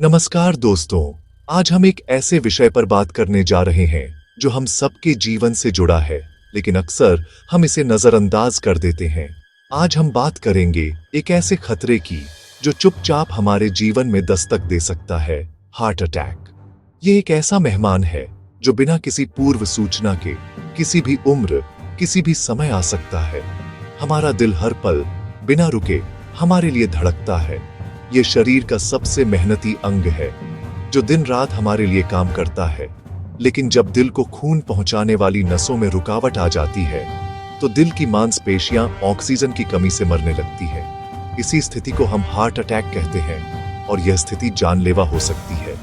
नमस्कार दोस्तों। आज हम एक ऐसे विषय पर बात करने जा रहे हैं जो हम सबके जीवन से जुड़ा है, लेकिन अक्सर हम इसे नजरअंदाज कर देते हैं। आज हम बात करेंगे एक ऐसे खतरे की जो चुपचाप हमारे जीवन में दस्तक दे सकता है, हार्ट अटैक। ये एक ऐसा मेहमान है जो बिना किसी पूर्व सूचना के किसी भी उम्र, किसी भी समय आ सकता है। हमारा दिल हर पल बिना रुके हमारे लिए धड़कता है। ये शरीर का सबसे मेहनती अंग है जो दिन रात हमारे लिए काम करता है, लेकिन जब दिल को खून पहुंचाने वाली नसों में रुकावट आ जाती है तो दिल की मांसपेशियां ऑक्सीजन की कमी से मरने लगती है। इसी स्थिति को हम हार्ट अटैक कहते हैं और यह स्थिति जानलेवा हो सकती है।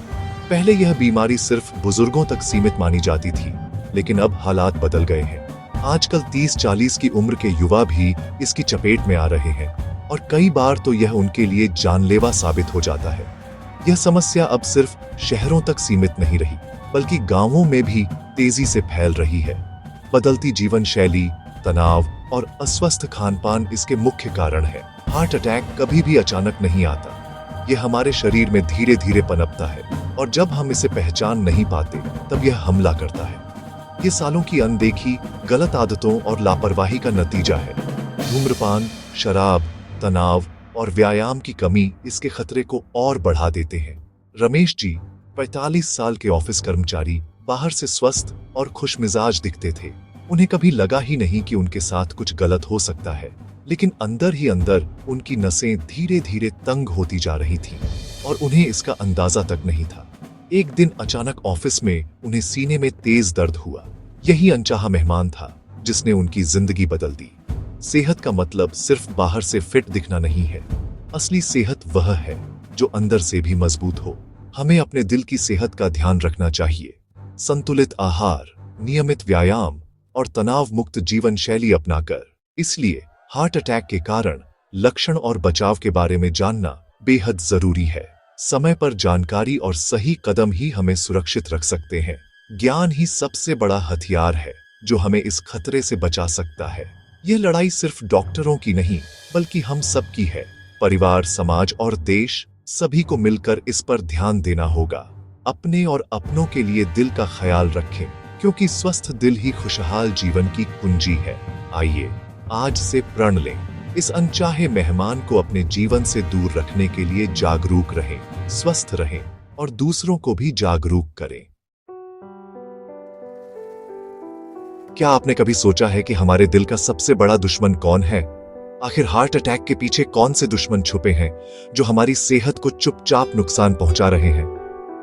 पहले यह बीमारी सिर्फ बुजुर्गों तक सीमित मानी जाती थी, लेकिन अब हालात बदल गए हैं। आजकल 30-40 की उम्र के युवा भी इसकी चपेट में आ रहे हैं और कई बार तो यह उनके लिए जानलेवा साबित हो जाता है। यह समस्या अब सिर्फ शहरों तक सीमित नहीं रही, बल्कि गांवों में भी तेजी से फैल रही है। बदलती जीवन शैली, तनाव और अस्वस्थ खानपान इसके मुख्य कारण है। हार्ट अटैक कभी भी अचानक नहीं आता। यह हमारे शरीर में धीरे धीरे पनपता है और जब हम इसे पहचान नहीं पाते तब यह हमला करता है। ये सालों की अनदेखी, गलत आदतों और लापरवाही का नतीजा है। धूम्रपान, शराब, तनाव और व्यायाम की कमी इसके खतरे को और बढ़ा देते हैं। रमेश जी 45 साल के ऑफिस कर्मचारी, बाहर से स्वस्थ और खुशमिजाज दिखते थे। उन्हें कभी लगा ही नहीं कि उनके साथ कुछ गलत हो सकता है, लेकिन अंदर ही अंदर उनकी नसें धीरे धीरे तंग होती जा रही थीं और उन्हें इसका अंदाजा तक नहीं था। एक दिन अचानक ऑफिस में उन्हें सीने में तेज दर्द हुआ। यही अनचाहा मेहमान था जिसने उनकी जिंदगी बदल दी। सेहत का मतलब सिर्फ बाहर से फिट दिखना नहीं है। असली सेहत वह है जो अंदर से भी मजबूत हो। हमें अपने दिल की सेहत का ध्यान रखना चाहिए। संतुलित आहार, नियमित व्यायाम और तनाव मुक्त जीवन शैली अपनाकर। इसलिए हार्ट अटैक के कारण, लक्षण और बचाव के बारे में जानना बेहद जरूरी है। समय पर जानकारी और सही कदम ही हमें सुरक्षित रख सकते हैं। ज्ञान ही सबसे बड़ा हथियार है जो हमें इस खतरे से बचा सकता है। यह लड़ाई सिर्फ डॉक्टरों की नहीं, बल्कि हम सब की है। परिवार, समाज और देश सभी को मिलकर इस पर ध्यान देना होगा। अपने और अपनों के लिए दिल का ख्याल रखें, क्योंकि स्वस्थ दिल ही खुशहाल जीवन की कुंजी है। आइए आज से प्रण लें, इस अनचाहे मेहमान को अपने जीवन से दूर रखने के लिए जागरूक रहें, स्वस्थ रहें और दूसरों को भी जागरूक करें। क्या आपने कभी सोचा है कि हमारे दिल का सबसे बड़ा दुश्मन कौन है? आखिर हार्ट अटैक के पीछे कौन से दुश्मन छुपे हैं जो हमारी सेहत को चुपचाप नुकसान पहुंचा रहे हैं?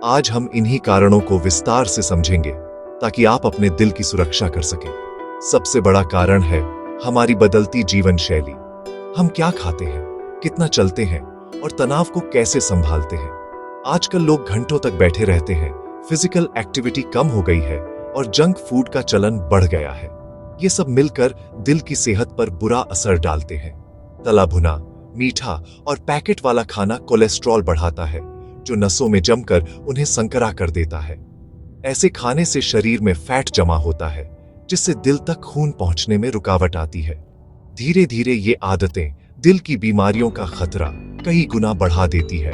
आज हम इन्हीं कारणों को विस्तार से समझेंगे ताकि आप अपने दिल की सुरक्षा कर सकें। सबसे बड़ा कारण है हमारी बदलती जीवन शैली। हम क्या खाते हैं, कितना चलते हैं और तनाव को कैसे संभालते हैं। आजकल लोग घंटों तक बैठे रहते हैं, फिजिकल एक्टिविटी कम हो गई है और जंक फूड का चलन बढ़ गया है। ये सब मिलकर दिल की सेहत पर बुरा असर डालते हैं। तला भुना, मीठा और पैकेट वाला खाना कोलेस्ट्रॉल बढ़ाता है, जो नसों में जमकर उन्हें संकरा कर देता है। ऐसे खाने से शरीर में फैट जमा होता है, जिससे दिल तक खून पहुंचने में रुकावट आती है। धीरे धीरे ये आदतें दिल की बीमारियों का खतरा कई गुना बढ़ा देती है।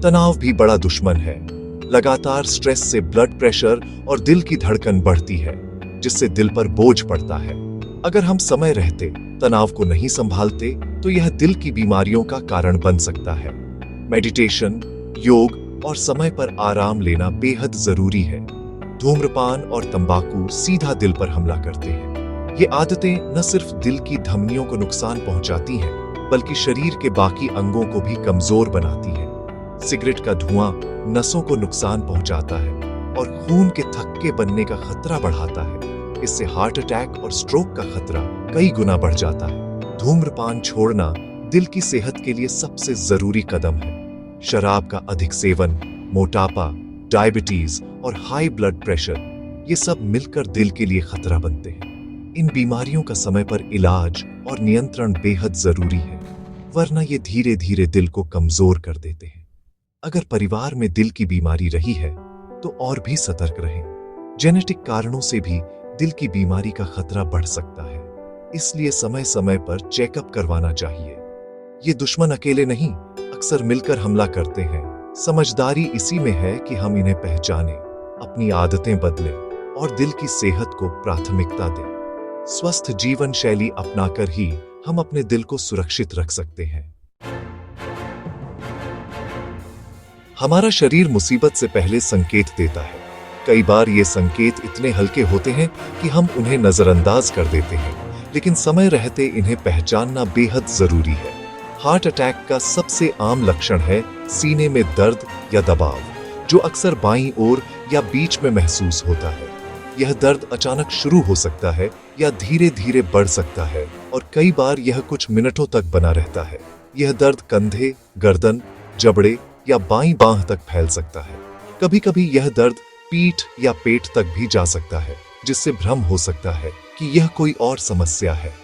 तनाव भी बड़ा दुश्मन है। लगातार स्ट्रेस से ब्लड प्रेशर और दिल की धड़कन बढ़ती है, जिससे दिल पर बोझ पड़ता है। अगर हम समय रहते तनाव को नहीं संभालते तो यह दिल की बीमारियों का कारण बन सकता है। मेडिटेशन, योग और समय पर आराम लेना बेहद जरूरी है। धूम्रपान और तंबाकू सीधा दिल पर हमला करते हैं। ये आदतें न सिर्फ दिल की धमनियों को नुकसान पहुंचाती हैं, बल्कि शरीर के बाकी अंगों को भी कमजोर बनाती हैं। सिगरेट का धुआं नसों को नुकसान पहुंचाता है और खून के थक्के बनने का खतरा बढ़ाता है। इससे हार्ट अटैक और स्ट्रोक का खतरा कई गुना बढ़ जाता है। धूम्रपान छोड़ना दिल की सेहत के लिए सबसे जरूरी कदम है। शराब का अधिक सेवन, मोटापा, डायबिटीज और हाई ब्लड प्रेशर, ये सब मिलकर दिल के लिए खतरा बनते हैं। इन बीमारियों का समय पर इलाज और नियंत्रण बेहद जरूरी है, वरना ये धीरे धीरे दिल को कमजोर कर देते हैं। अगर परिवार में दिल की बीमारी रही है तो और भी सतर्क रहें। जेनेटिक कारणों से भी दिल की बीमारी का खतरा बढ़ सकता है, इसलिए समय समय पर चेकअप करवाना चाहिए। ये दुश्मन अकेले नहीं, अक्सर मिलकर हमला करते हैं। समझदारी इसी में है कि हम इन्हें पहचानें, अपनी आदतें बदलें और दिल की सेहत को प्राथमिकता दें। स्वस्थ जीवन शैली अपनाकर ही हम अपने दिल को सुरक्षित रख सकते हैं। हमारा शरीर मुसीबत से पहले संकेत देता है। कई बार ये संकेत इतने हल्के होते हैं कि हम उन्हें नजरअंदाज कर देते हैं, लेकिन समय रहते इन्हें पहचानना बेहद जरूरी है। हार्ट अटैक का सबसे आम लक्षण है सीने में दर्द या दबाव, जो अक्सर बाईं ओर या बीच में महसूस होता है। यह दर्द अचानक शुरू हो सकता है या धीरे धीरे बढ़ सकता है और कई बार यह कुछ मिनटों तक बना रहता है। यह दर्द कंधे, गर्दन, जबड़े या बाईं बांह तक फैल सकता है। कभी कभी यह दर्द पीठ या पेट तक भी जा सकता है, जिससे भ्रम हो सकता है कि यह कोई और समस्या है।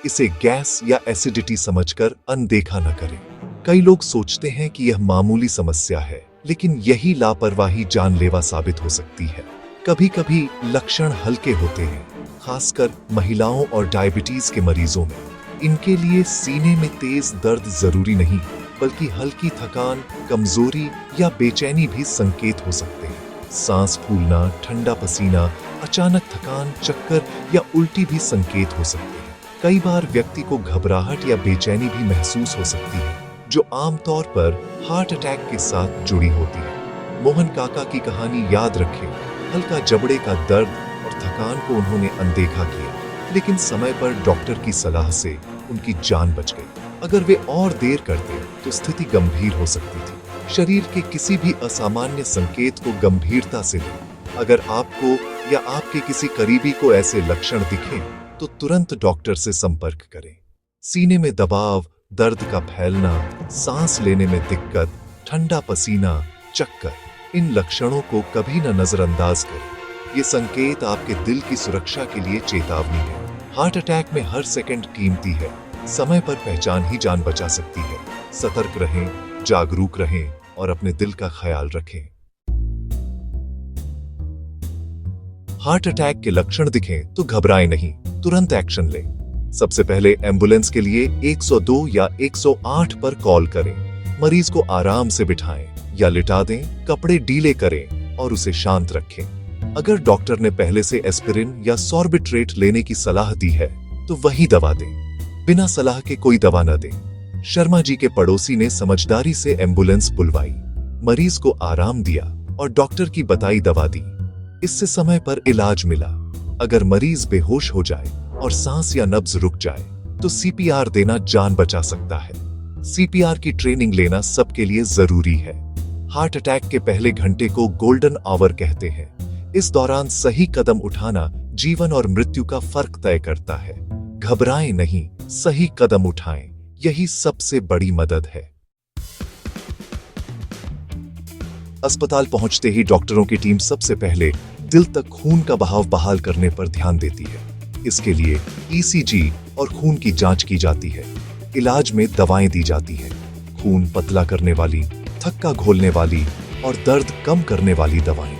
इसे गैस या एसिडिटी समझकर अनदेखा न करें। कई लोग सोचते हैं कि यह मामूली समस्या है, लेकिन यही लापरवाही जानलेवा साबित हो सकती है। कभी कभी लक्षण हल्के होते हैं, खासकर महिलाओं और डायबिटीज के मरीजों में। इनके लिए सीने में तेज दर्द जरूरी नहीं, बल्कि हल्की थकान, कमजोरी या बेचैनी भी संकेत हो सकते हैं। सांस फूलना, ठंडा पसीना, अचानक थकान, चक्कर या उल्टी भी संकेत हो सकते हैं। कई बार व्यक्ति को घबराहट या बेचैनी भी महसूस हो सकती है, जो आमतौर पर हार्ट अटैक के साथ जुड़ी होती है। मोहन काका की कहानी याद रखें। हल्का जबड़े का दर्द और थकान को उन्होंने अनदेखा किया, लेकिन समय पर डॉक्टर की सलाह से उनकी जान बच गई। अगर वे और देर करते तो स्थिति गंभीर हो सकती थी। शरीर के किसी भी असामान्य संकेत को गंभीरता से लें। अगर आपको या आपके किसी करीबी को ऐसे लक्षण दिखें तो तुरंत डॉक्टर से संपर्क करें। सीने में दबाव, दर्द का फैलना, सांस लेने में दिक्कत, ठंडा पसीना, चक्कर, इन लक्षणों को कभी न नजरअंदाज करें। ये संकेत आपके दिल की सुरक्षा के लिए चेतावनी है। हार्ट अटैक में हर सेकंड कीमती है। समय पर पहचान ही जान बचा सकती है। सतर्क रहें, जागरूक रहें और अपने दिल का ख्याल रखें। हार्ट अटैक के लक्षण दिखें तो घबराएं नहीं, तुरंत एक्शन लें। सबसे पहले एम्बुलेंस के लिए 102 या 108 पर कॉल करें। मरीज को आराम से बिठाएं या लिटा दें, कपड़े ढीले करें और उसे शांत रखें। अगर डॉक्टर ने पहले से एस्पिरिन या सॉर्बिट्रेट लेने की सलाह दी है तो वही दवा दें। बिना सलाह के कोई दवा न दें। शर्मा जी के पड़ोसी ने समझदारी से एम्बुलेंस बुलवाई, मरीज को आराम दिया और डॉक्टर की बताई दवा दी। इससे समय पर इलाज मिला। अगर मरीज बेहोश हो जाए और सांस या नब्ज रुक जाए तो सीपीआर देना जान बचा सकता है। सीपीआर की ट्रेनिंग लेना सबके लिए जरूरी है। हार्ट अटैक के पहले घंटे को गोल्डन आवर कहते हैं। इस दौरान सही कदम उठाना जीवन और मृत्यु का फर्क तय करता है। घबराएं नहीं, सही कदम उठाएं, यही सबसे बड़ी मदद है। अस्पताल पहुंचते ही डॉक्टरों की टीम सबसे पहले दिल तक खून का बहाव बहाल करने पर ध्यान देती है। इसके लिए ईसीजी और खून की जांच की जाती है। इलाज में दवाएं दी जाती हैं, खून पतला करने वाली, थक्का घोलने वाली और दर्द कम करने वाली दवाएं।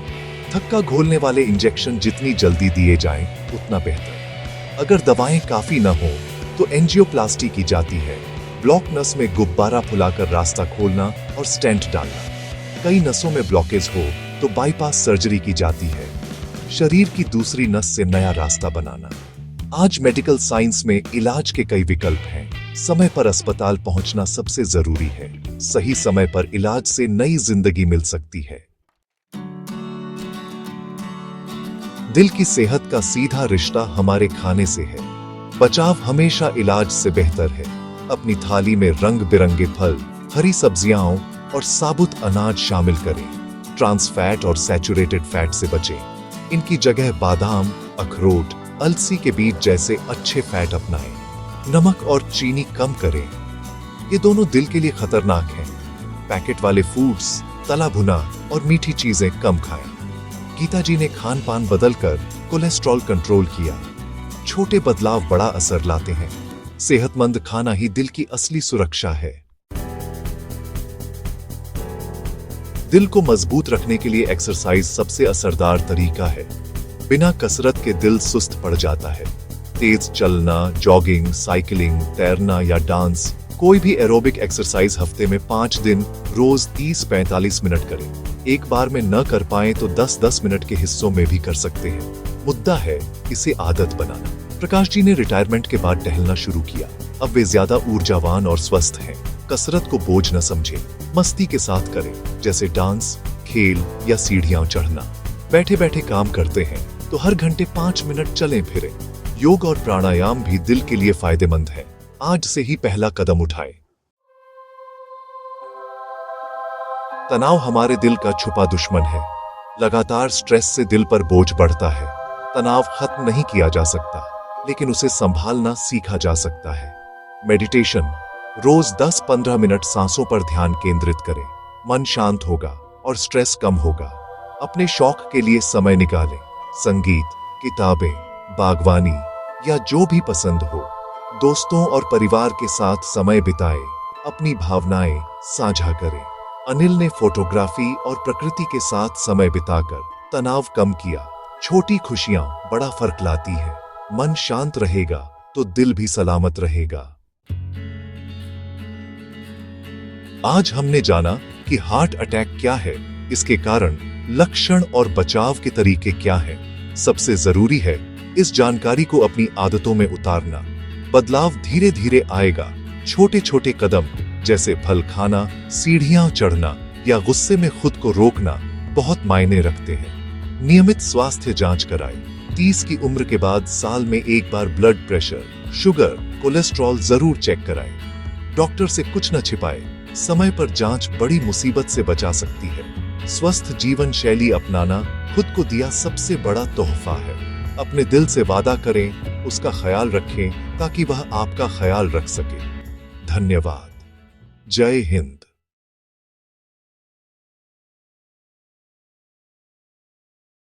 थक्का घोलने वाले इंजेक्शन जितनी जल्दी दिए जाएं उतना बेहतर। अगर दवाएं काफी न हो तो एंजियोप्लास्टी की जाती है। ब्लॉक नस में गुब्बारा फुलाकर रास्ता खोलना और स्टेंट डालना। कई नसों में ब्लॉकेज हो तो बाईपास सर्जरी की जाती है। शरीर की दूसरी नस से नया रास्ता बनाना। आज मेडिकल साइंस में इलाज के कई विकल्प हैं। समय पर अस्पताल पहुंचना सबसे जरूरी है। सही समय पर इलाज से नई जिंदगी मिल सकती है। दिल की सेहत का सीधा रिश्ता हमारे खाने से है। बचाव हमेशा इलाज से बेहतर है। अपनी थाली में रंग बिरंगे फल, हरी सब्जियां और साबुत अनाज शामिल करें। ट्रांस फैट और सैचुरेटेड फैट से बचें। इनकी जगह बादाम, अखरोट, अलसी के बीज जैसे अच्छे फैट अपनाएं। नमक और चीनी कम करें, ये दोनों दिल के लिए खतरनाक हैं। पैकेट वाले फूड्स, तला भुना और मीठी चीजें कम खाएं। गीता जी ने खान पान बदलकर कोलेस्ट्रॉल कंट्रोल किया। छोटे बदलाव बड़ा असर लाते हैं। सेहतमंद खाना ही दिल की असली सुरक्षा है। दिल को मजबूत रखने के लिए एक्सरसाइज सबसे असरदार तरीका है। बिना कसरत के दिल सुस्त पड़ जाता है। तेज चलना, जॉगिंग, साइकिलिंग, तैरना या डांस कोई भी एरोबिक एक्सरसाइज हफ्ते में 5 दिन रोज 30-45 मिनट करें। एक बार में न कर पाए तो 10-10 मिनट के हिस्सों में भी कर सकते हैं। मुद्दा है इसे आदत बनाना। प्रकाश जी ने रिटायरमेंट के बाद टहलना शुरू किया। अब वे ज्यादा ऊर्जावान और स्वस्थ हैं। कसरत को बोझ न समझें, मस्ती के साथ करें, जैसे डांस, खेल या सीढ़ियां चढ़ना। बैठे बैठे काम करते हैं तो हर घंटे 5 मिनट चलें फिरें। योग और प्राणायाम भी दिल के लिए फायदेमंद है। आज से ही पहला कदम उठाएं। तनाव हमारे दिल का छुपा दुश्मन है। लगातार स्ट्रेस से दिल पर बोझ बढ़ता है। तनाव खत्म नहीं किया जा सकता, लेकिन उसे संभालना सीखा जा सकता है। मेडिटेशन, रोज 10-15 मिनट सांसों पर ध्यान केंद्रित करें। मन शांत होगा और स्ट्रेस कम होगा। अपने शौक के लिए समय निकालें। संगीत, किताबें, बागवानी या जो भी पसंद हो। दोस्तों और परिवार के साथ समय बिताएं। अपनी भावनाएं साझा करें। अनिल ने फोटोग्राफी और प्रकृति के साथ समय बिताकर तनाव कम किया। छोटी खुशियां बड़ा फर्क लाती हैं। मन शांत रहेगा तो दिल भी सलामत रहेगा। आज हमने जाना कि हार्ट अटैक क्या है, इसके कारण, लक्षण और बचाव के तरीके क्या हैं। सबसे जरूरी है इस जानकारी को अपनी आदतों में उतारना। बदलाव धीरे धीरे आएगा। छोटे छोटे कदम जैसे फल खाना, सीढ़ियां चढ़ना या गुस्से में खुद को रोकना बहुत मायने रखते हैं। नियमित स्वास्थ्य जांच कराएं। 30 की उम्र के बाद साल में एक बार ब्लड प्रेशर, शुगर, कोलेस्ट्रॉल जरूर चेक कराएं। डॉक्टर से कुछ न छिपाएं। समय पर जांच बड़ी मुसीबत से बचा सकती है। स्वस्थ जीवन शैली अपनाना खुद को दिया सबसे बड़ा तोहफा है। अपने दिल से वादा करें, उसका ख्याल रखें ताकि वह आपका ख्याल रख सके। धन्यवाद। जय हिंद।